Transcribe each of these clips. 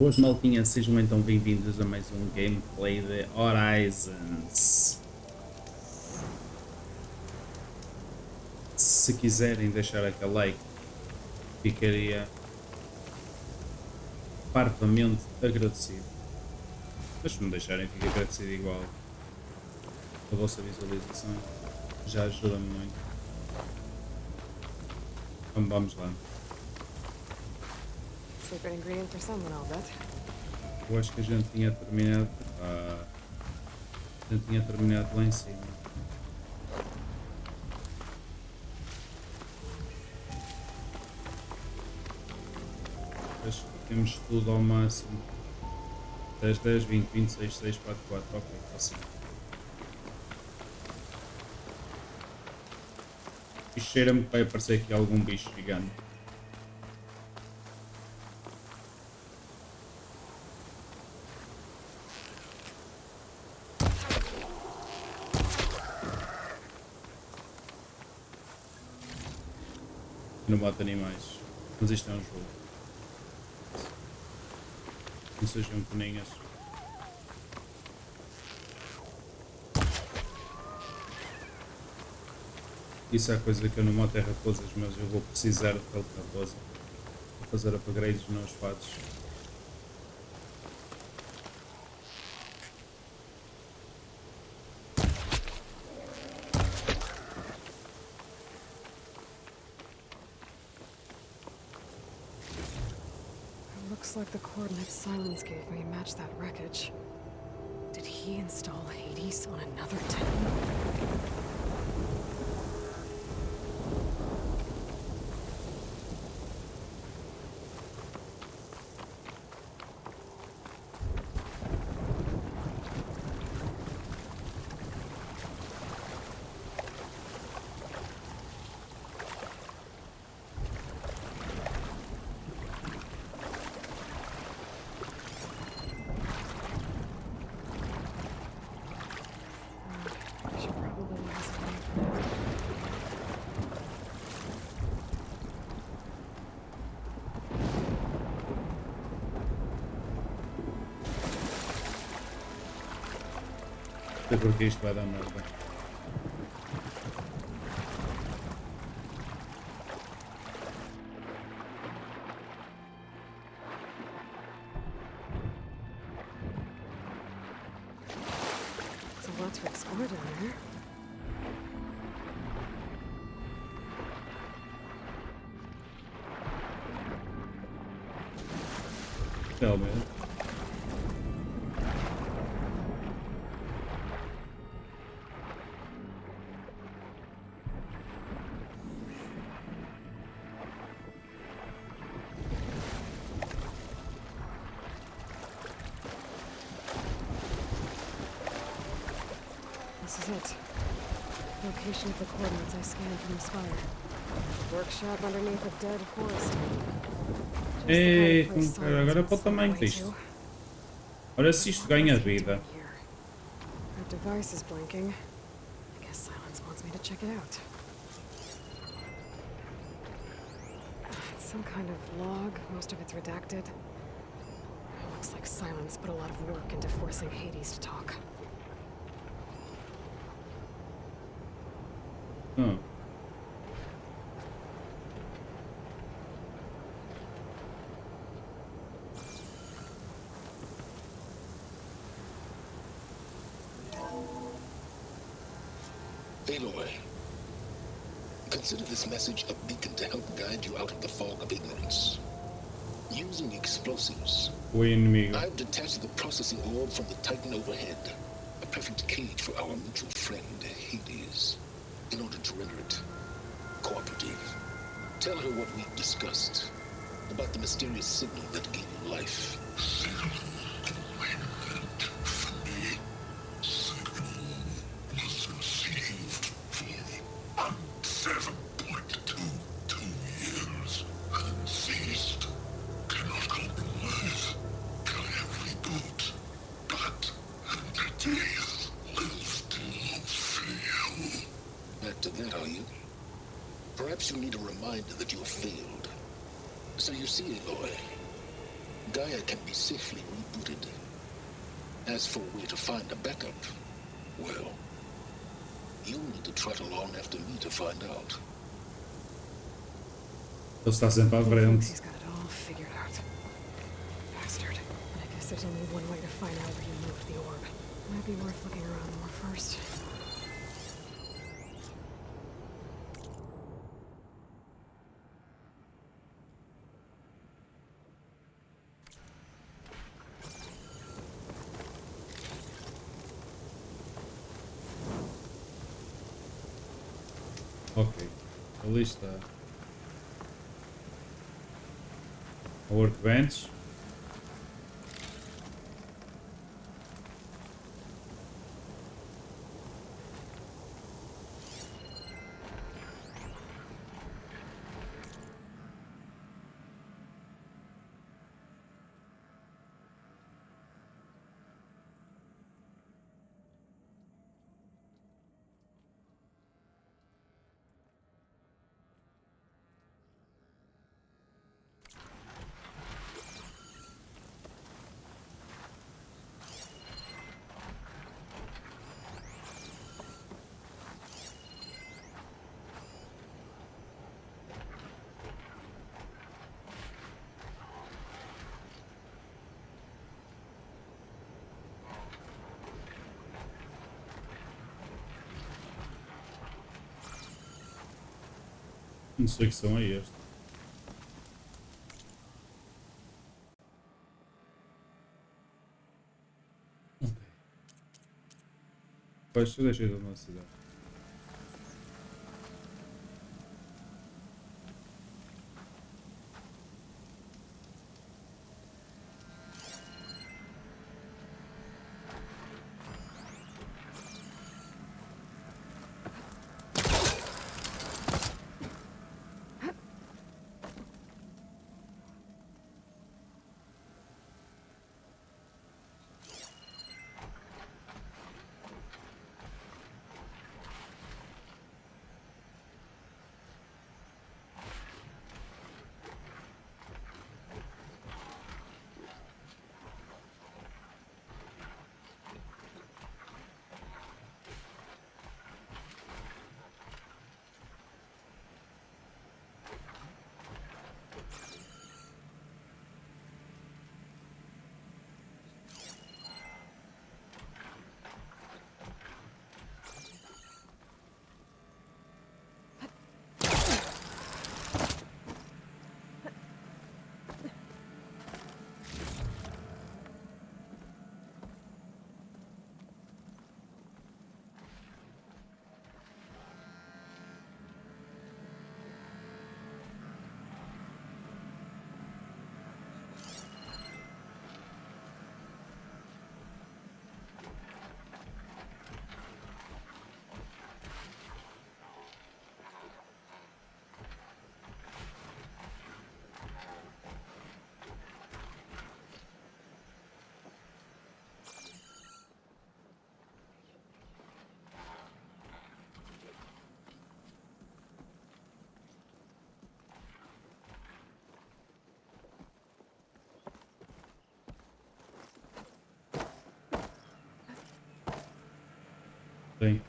Boas maltinhas, sejam então bem-vindos a mais um gameplay de Horizons. Se quiserem deixar aquele like, ficaria parvamente agradecido. Mas se me deixarem, fico agradecido igual. A vossa visualização já ajuda-me muito. Então vamos lá. Secret ingredient for someone, I'll bet. Eu acho que a gente tinha terminado. A gente tinha terminado lá em cima. Acho que temos tudo ao máximo. 10, 10, 20, 26, 6, 4, 4. Ok, assim. E cheira-me que vai aparecer aqui algum bicho gigante. Não mata animais. Mas isto é um jogo. Não sejam peninhas. Isso é coisa que eu não mato é raposas, mas eu vou precisar de pelo de raposa para fazer upgrades nos meus fatos. It looks like the coordinates Silence gave me match that wreckage. Did he install Hades on another town? I should probably leave this alone for now. Até porque isto vai dar merda. There's a lot to explore down there. Realmente. This is it. Location of the coordinates I scanned from the spire. Workshop underneath a dead forest. Just the Ei, kind of place cara, Silence agora would para o slip tamanho away disto. to. Ora se isto What ganha was he vida. doing here? That device is blinking. I guess Silence wants me to check it out. It's some kind of log. Most of it's redacted. Looks like Silence put a lot of work into forcing Hades to talk. Ah. Aloy, consider this message a beacon to help guide you out of the fog of ignorance. Using explosives, O inimigo. I've detached the processing orb from the Titan overhead, a perfect cage for our mutual friend, Hades, in order to render it cooperative. Tell her what we've discussed about the mysterious signal that gave you life. Back to that, are you? Perhaps you need a reminder that you have failed. So you see, Aloy, Gaia can be safely rebooted. As for where to find a backup, well, you'll need to trot along after me to find out. Ele está sempre à Looks frente. he's got it all figured out. Bastard. I guess there's only one way to find out where you moved the orb. Might be worth looking around more first. Ok, ali está. A workbench. Não sei que som é este. Ok. Pois eu deixei de uma cidade. Tem.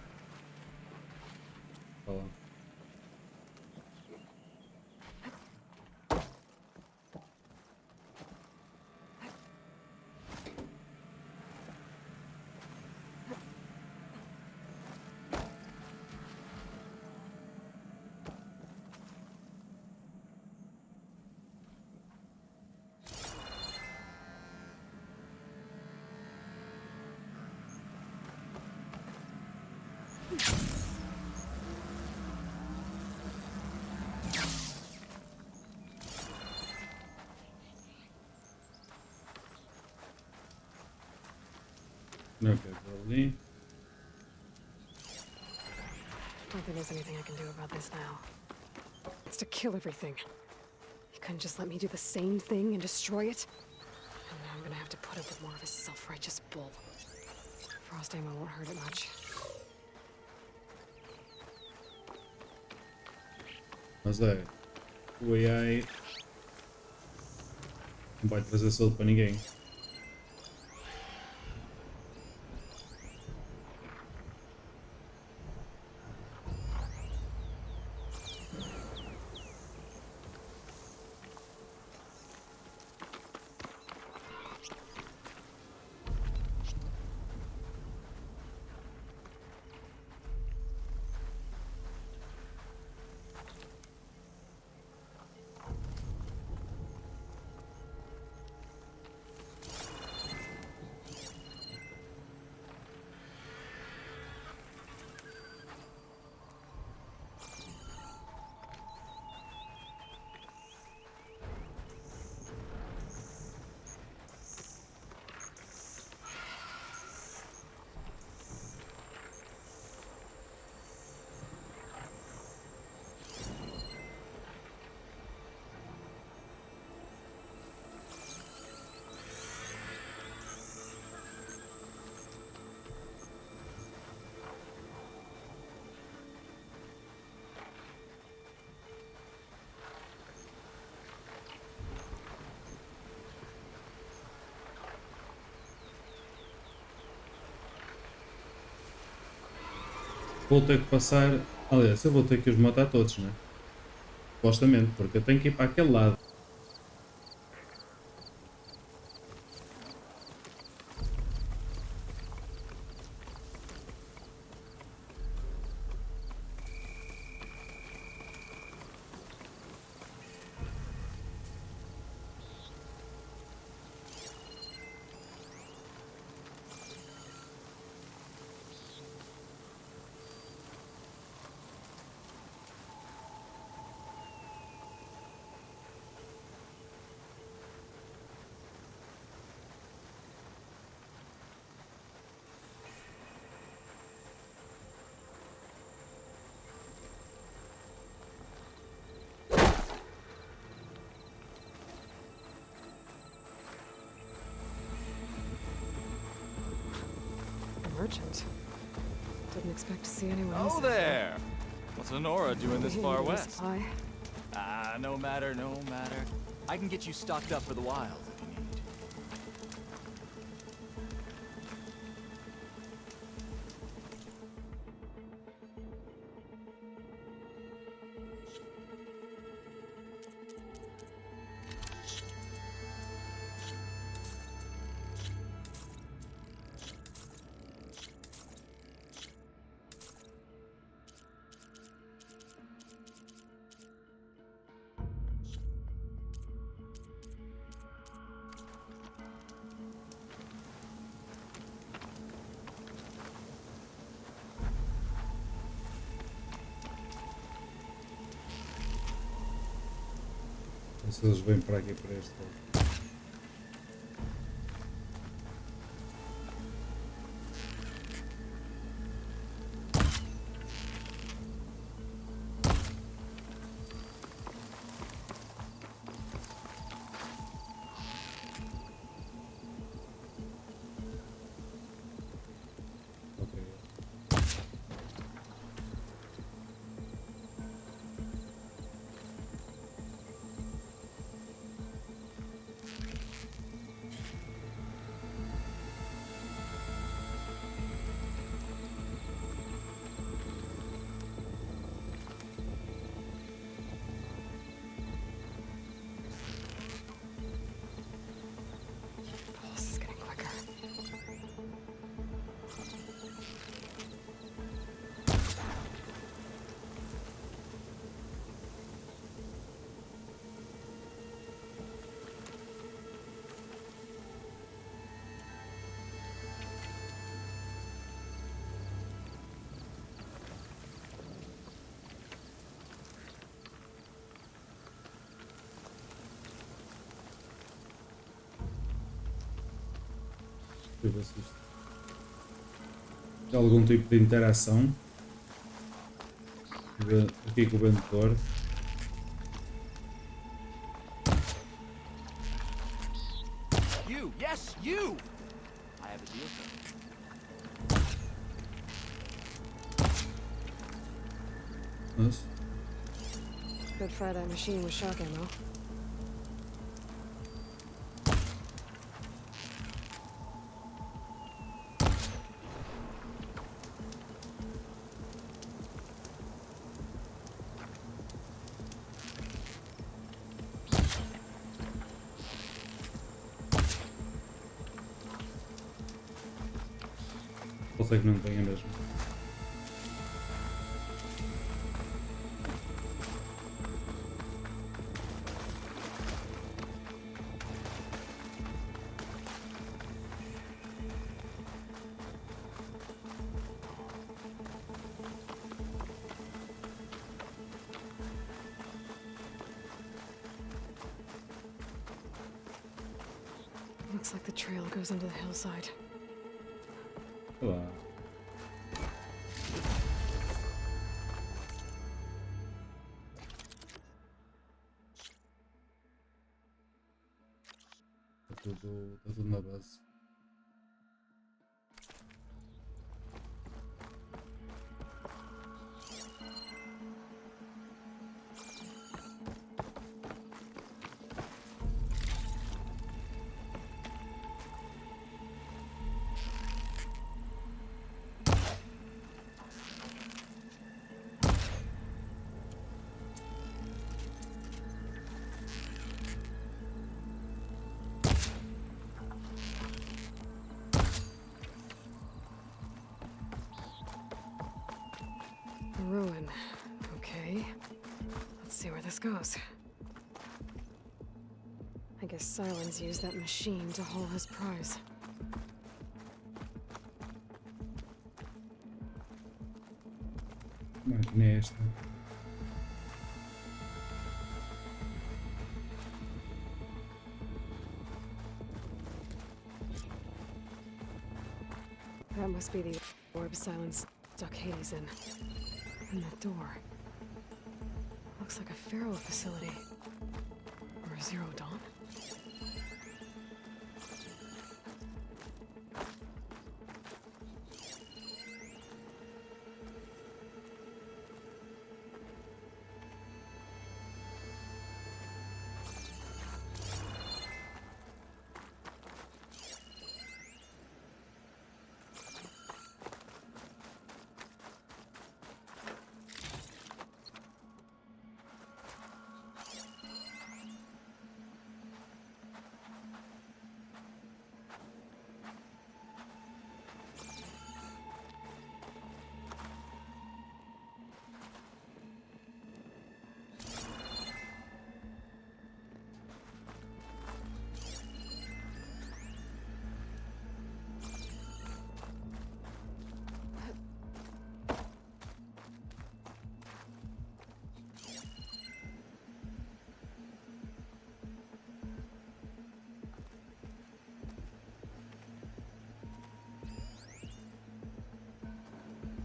Tá lá. Ok, por ali. Don't think there's anything I can do about this now. It's to kill everything. You couldn't just let me do the same thing and destroy it? And now I'm gonna have to put up with more of his self-righteous bull. Frost ammo won't hurt it much. Mas é, o AI Não vai trazer saúde para ninguém. Vou ter que passar. Aliás, eu vou ter que os matar todos, né? Supostamente, porque eu tenho que ir para aquele lado. A merchant. Didn't expect to see anyone else. Oh there! What's Honora doing this far west? Supply. Ah, no matter, no matter. I can get you stocked up for the wild if you need. Não sei se eles vêm para aqui para este lado. Ok. Pulse is getting quicker. Deixa eu ver se isto tem algum tipo de interação aqui com o vendedor. You, yes, you! I have a deal for you. Mas, Could fry that machine with shock ammo. Pode ser que não tenha mesmo. Looks like the trail goes into the hillside. Sei lá. Está tudo na base. Ruin. Okay. Let's see where this goes. I guess Silence used that machine to haul his prize. Máquina é esta. That must be the orb Silence stuck Hades in. And that door. Looks like a Pharaoh facility. Or a Zero Dawn?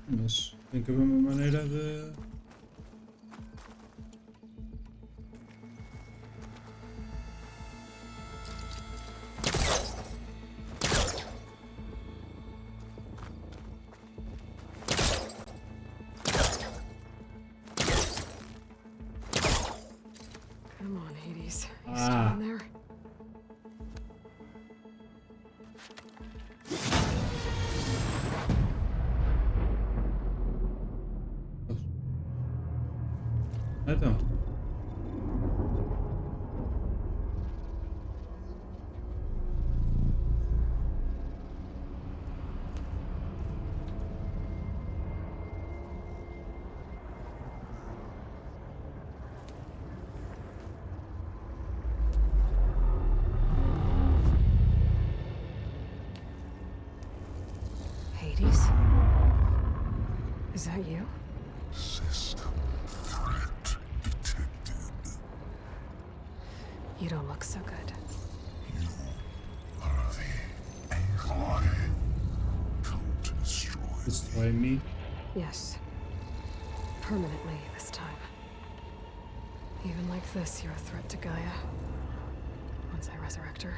Mas tem que haver uma maneira de... Come on, Hades. You still in there? Então. Hades? Is that you? System threat detected. You don't look so good. You are the AI come to destroy Destroy me. Yes. Permanently this time. Even like this, you're a threat to Gaia. Once I resurrect her.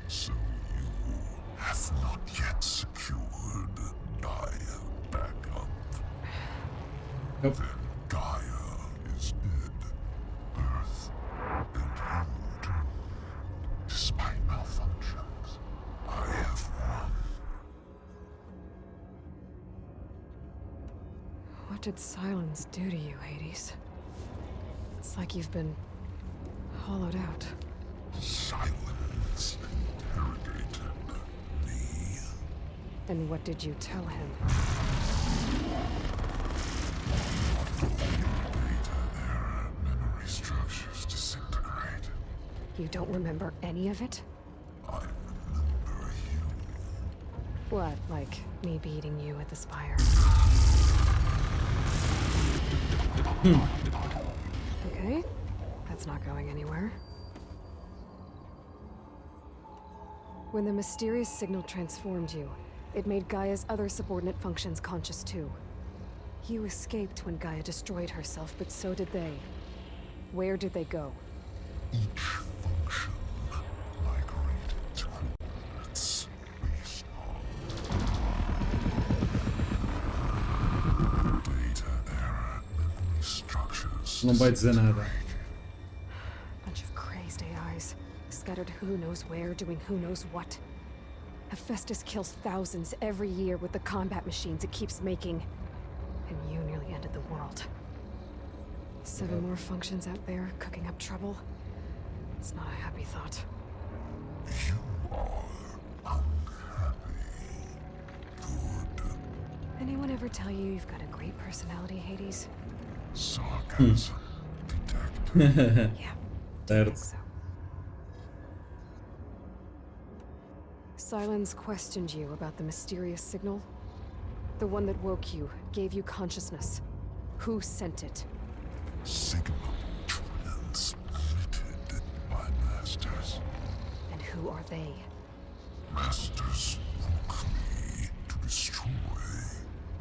So you have not yet secured Gaia back up. Nope. Then Gaia is dead. Earth and you too. Despite malfunctions, I have won. What did Silence do to you, Hades? It's like you've been hollowed out. Silence interrogated me. And what did you tell him? Memory structures disintegrate. You don't remember any of it? I remember you. What, like me beating you at the spire? Okay, that's not going anywhere. When the mysterious signal transformed you, it made Gaia's other subordinate functions conscious too. You escaped when Gaia destroyed herself, but so did they. Where did they go? Each function migrated to coordinates based on data era memory structures. Não vai dizer nada. Bunch of crazed AIs, scattered who knows where, doing who knows what. Hephaestus kills thousands every year with the combat machines it keeps making. And you nearly ended the world. 7 more functions out there, cooking up trouble. It's not a happy thought. You are unhappy. Good. Anyone ever tell you you've got a great personality, Hades? Sarcasm detected. Yeah, I Certo. think so. Silence questioned you about the mysterious signal. The one that woke you, gave you consciousness. Who sent it? Signal transmitted by masters. And who are they? Masters woke me to destroy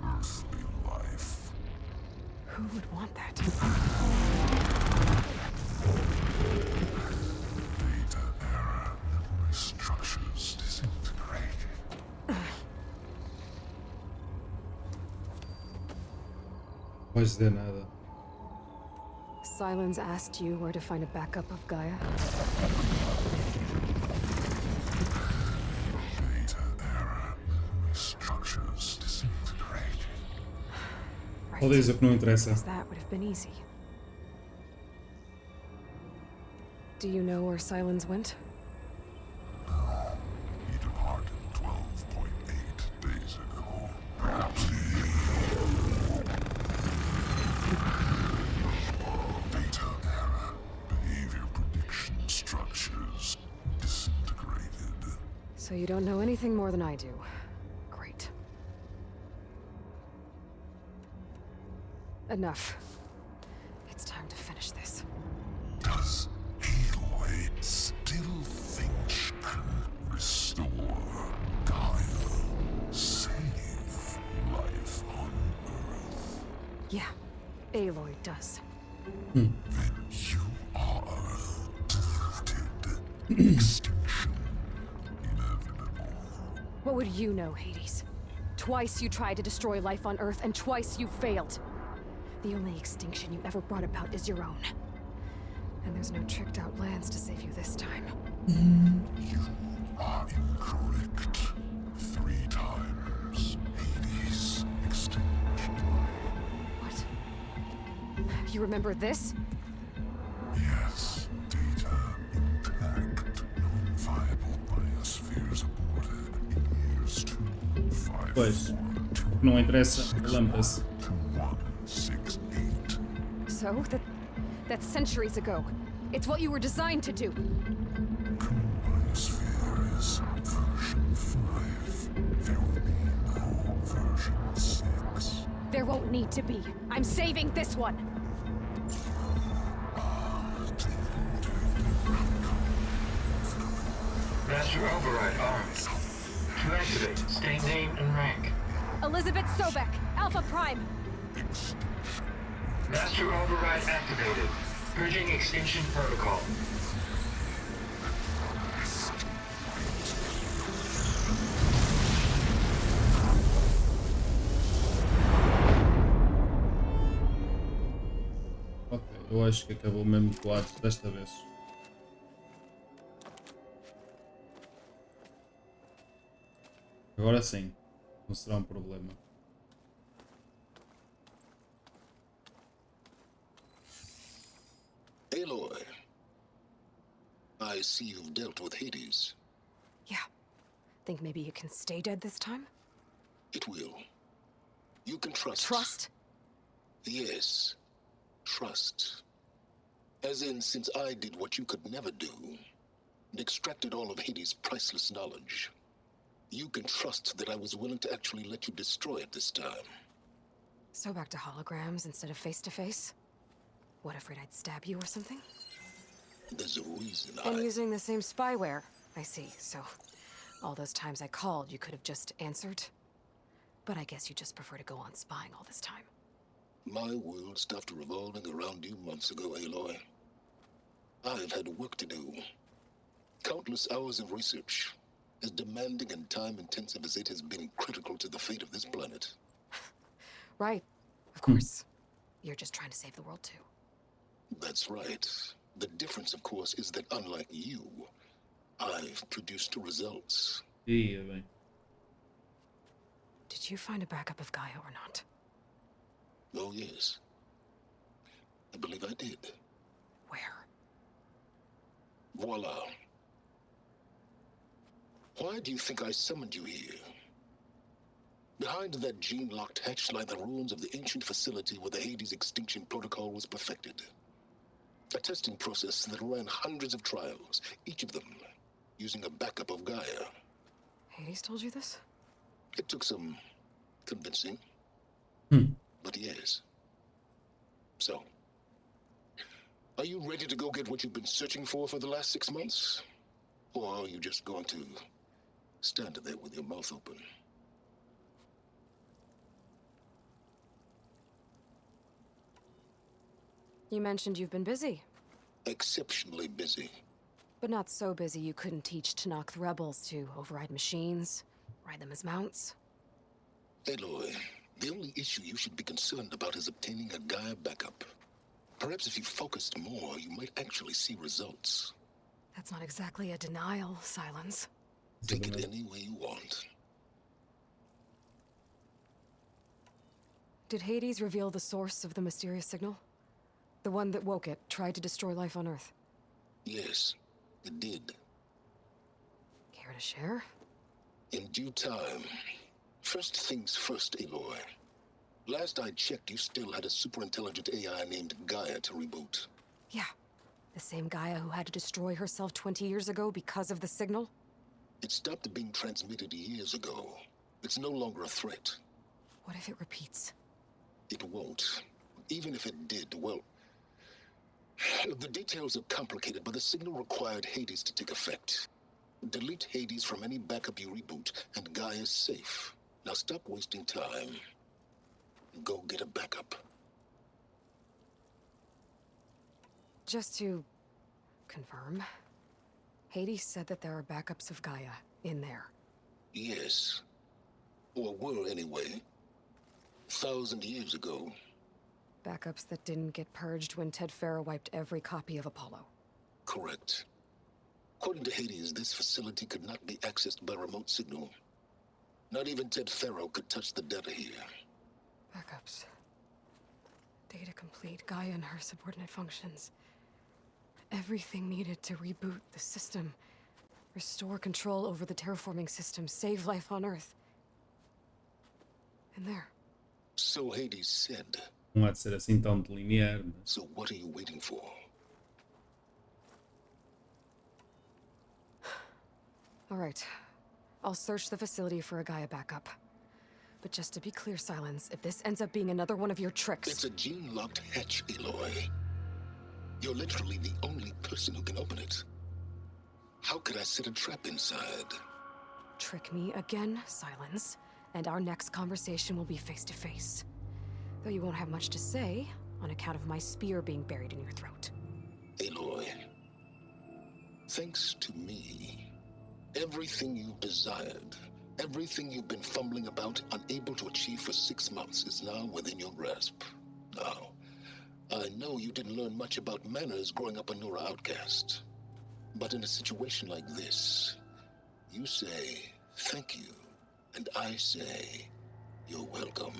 earthly life. Who would want that? Data era memory structures disintegrated. Vais dizer nada. Silence asked you where to find a backup of Gaia. Data era memory structures disintegrated. Right. Só diz o que não interessa. Guess that would have been easy. Do you know where Silence went? He departed 12.8 days ago. Perhaps data era behavior prediction structures disintegrated. So you don't know anything more than I do. Great. Enough. It's time to finish this. Does Aloy still think she can restore Gaia? Save life on Earth? Yeah, Aloy does. Then you are deluded. Extinction inevitable. What would you know, Hades? Twice you tried to destroy life on Earth, and twice you failed. The only extinction you ever brought about is your own. And there's no tricked-out lands to save you this time. You are incorrect. 3 times. Hades extinguished life. What? You remember this? Yes, data intact. Non-viable biospheres aborted in years 2, 5, Pois. 4, O que não interessa, lampa-se. 2168. So, that's centuries ago. It's what you were designed to do. Current biosphere is version 5. There will be no version 6. There won't need to be. I'm saving this one. Master override armed. To activate, state name and rank. Elizabeth Sobek, Alpha Prime. Master override activated. Purging extinction protocol. Ok, eu acho que acabou mesmo com o Hades desta vez. Agora sim, não será um problema. Aloy, I see you've dealt with Hades. Yeah. Think maybe you can stay dead this time? It will. You can trust. Trust? Yes. Trust. As in, since I did what you could never do, and extracted all of Hades' priceless knowledge, you can trust that I was willing to actually let you destroy it this time. So back to holograms instead of face-to-face? What, afraid I'd stab you or something? There's a reason And using the same spyware. I see, so all those times I called, you could have just answered? But I guess you just prefer to go on spying all this time. My world stopped revolving around you months ago, Aloy. I've had work to do. Countless hours of research, as demanding and time-intensive as it has been critical to the fate of this planet. Right, of course. You're just trying to save the world too. That's right. The difference, of course, is that unlike you, I've produced results. Ia bem. Did you find a backup of Gaia or not? Oh, yes. I believe I did. Where? Voila. Why do you think I summoned you here? Behind that gene-locked hatch lie the ruins of the ancient facility where the Hades extinction protocol was perfected. A testing process that ran hundreds of trials, each of them using a backup of Gaia. Hades told you this? It took some convincing, but yes. So, are you ready to go get what you've been searching for the last 6 months? Or are you just going to stand there with your mouth open? You mentioned you've been busy. Exceptionally busy. But not so busy you couldn't teach Tanakh the rebels to override machines, ride them as mounts. Aloy, the only issue you should be concerned about is obtaining a Gaia backup. Perhaps if you focused more, you might actually see results. That's not exactly a denial, Silence. Take it any way you want. Did Hades reveal the source of the mysterious signal? The one that woke it, tried to destroy life on Earth? Yes, it did. Care to share? In due time. First things first, Aloy. Last I checked, you still had a super-intelligent AI named Gaia to reboot. Yeah. The same Gaia who had to destroy herself 20 years ago because of the signal? It stopped being transmitted years ago. It's no longer a threat. What if it repeats? It won't. Even if it did, well... The details are complicated, but the signal required Hades to take effect. Delete Hades from any backup you reboot, and Gaia's safe. Now stop wasting time. Go get a backup. Just to confirm, Hades said that there are backups of Gaia in there. Yes. Or were, anyway. 1,000 years ago. Backups that didn't get purged when Ted Farrow wiped every copy of Apollo. Correct. According to Hades, this facility could not be accessed by remote signal. Not even Ted Farrow could touch the data here. Backups. Data complete, Gaia and her subordinate functions. Everything needed to reboot the system. Restore control over the terraforming system, save life on Earth. And there. So Hades said. Não há de ser assim tão delinear, mas... So what are you waiting for? All right. I'll search the facility for a Gaia backup. But just to be clear, Silence, if this ends up being another one of your tricks... It's a gene-locked hatch, Aloy. You're literally the only person who can open it. How could I set a trap inside? Trick me again, Silence, and our next conversation will be face-to-face. Though you won't have much to say, on account of my spear being buried in your throat. Aloy, thanks to me, everything you've desired, everything you've been fumbling about, unable to achieve for 6 months, is now within your grasp. Now, I know you didn't learn much about manners growing up a Nora outcast. But in a situation like this, you say, thank you, and I say, you're welcome.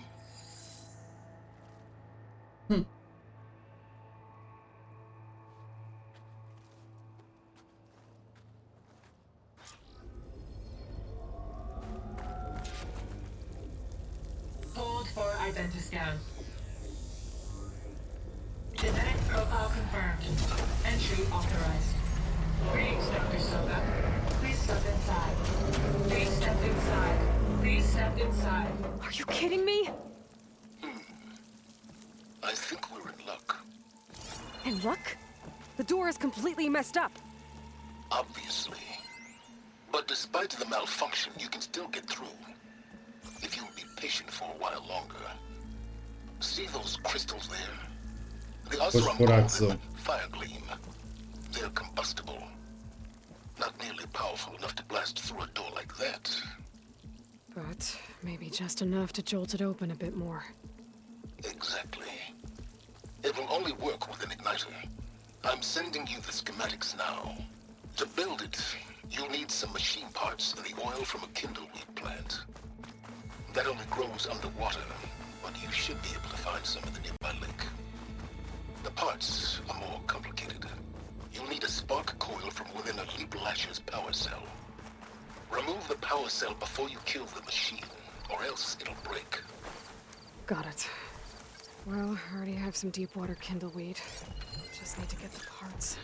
Identiscan. Genetic profile confirmed. Entry authorized. Greetings, Dr. Soga. Please step inside. Please step inside. Please step inside. Are you kidding me? I think we're in luck. And luck? The door is completely messed up. Obviously. But despite the malfunction, you can still get through. If you'll be patient for a while longer. See those crystals there? The Osram call them fire gleam. They're combustible. Not nearly powerful enough to blast through a door like that. But maybe just enough to jolt it open a bit more. Exactly. It will only work with an igniter. I'm sending you the schematics now. To build it, you'll need some machine parts and the oil from a kindleweed plant. That only grows underwater, but you should be able to find some in the nearby lake. The parts are more complicated. You'll need a spark coil from within a Leap Lasher's power cell. Remove the power cell before you kill the machine, or else it'll break. Got it. Well, I already have some deep water kindleweed. Just need to get the parts.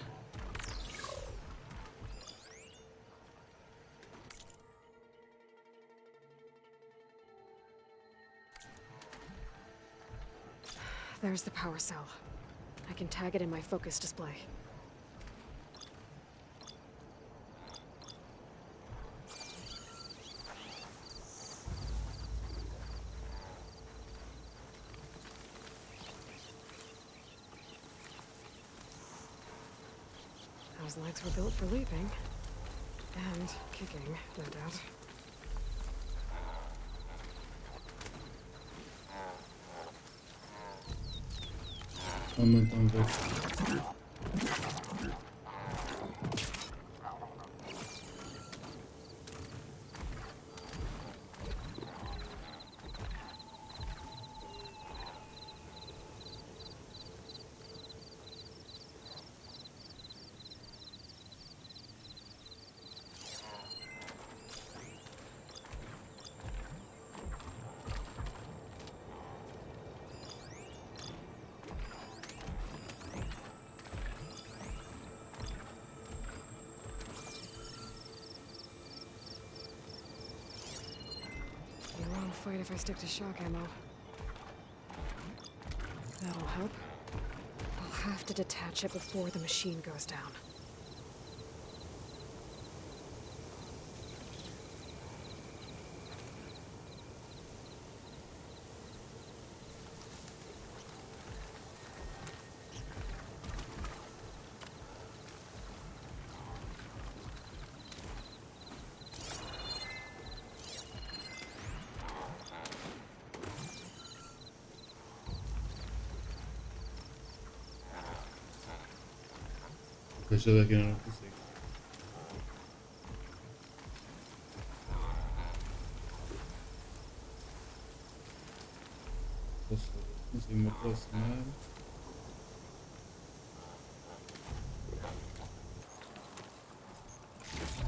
There's the power cell. I can tag it in my focus display. Those legs were built for leaping. And kicking, no doubt. Vamos então ver. Fight if I stick to shock ammo. That'll help. I'll have to detach it before the machine goes down. Deixa daqui, não consigo. Consigo me aproximar.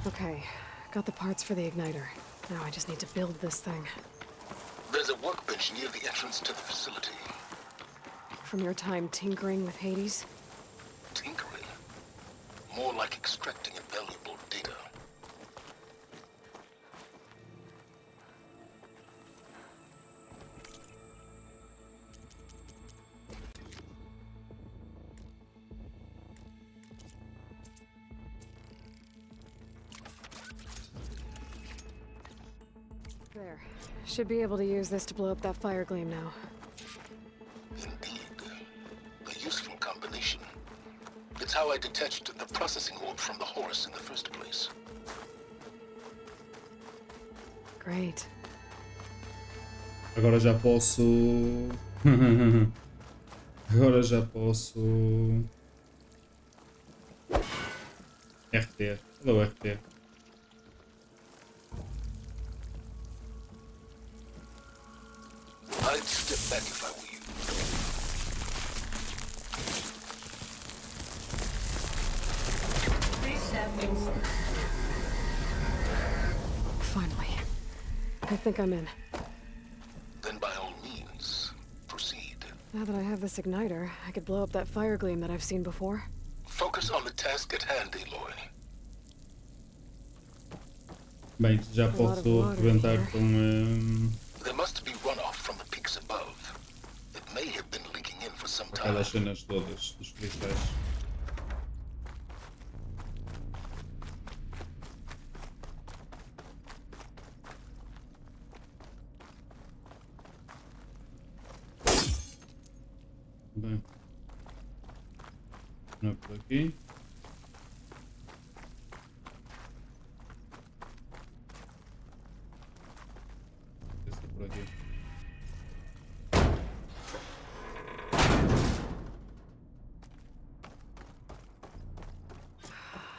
Okay, got the parts for the igniter. Now I just need to build this thing. There's a workbench near the entrance to the facility. From your time tinkering with Hades? Tinkering? More like extracting invaluable data. There. Should be able to use this to blow up that fire gleam now. Indeed. A useful combination. It's how I detached the processing orb from the horse in the first place. Great. Agora já posso... Agora já posso... RT. Cadê o RT? I'd step back if I were you. Please step inside. Finally. I think I'm in. Then by all means, Now that I have this igniter, I could blow up that fire gleam that I've seen before. Focus on the task at hand, Aloy. Bem, já posso rebentar There must be runoff from the peaks above. It may have been leaking in for some time. aquelas cenas todas dos cristais. Bem, não é por aqui. Esse é por aqui.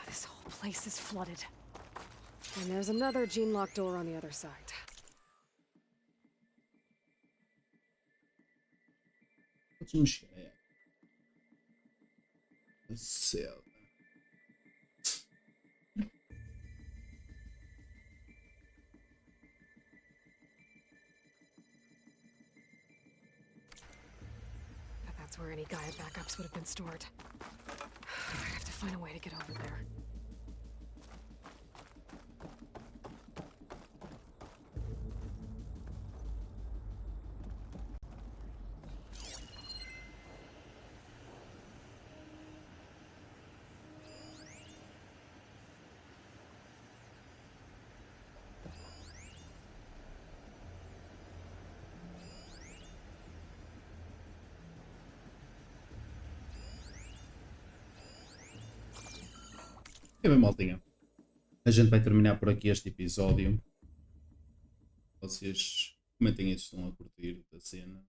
This whole place is flooded. And there's another gene-locked door on the other side. Podes mexer. Céu. But that's where any Gaia backups would have been stored. I have to find a way to get over there. É bem, maltinha. A gente vai terminar por aqui este episódio. Vocês comentem aí se estão a curtir da cena.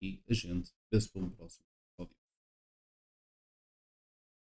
E a gente vê-se para um próximo.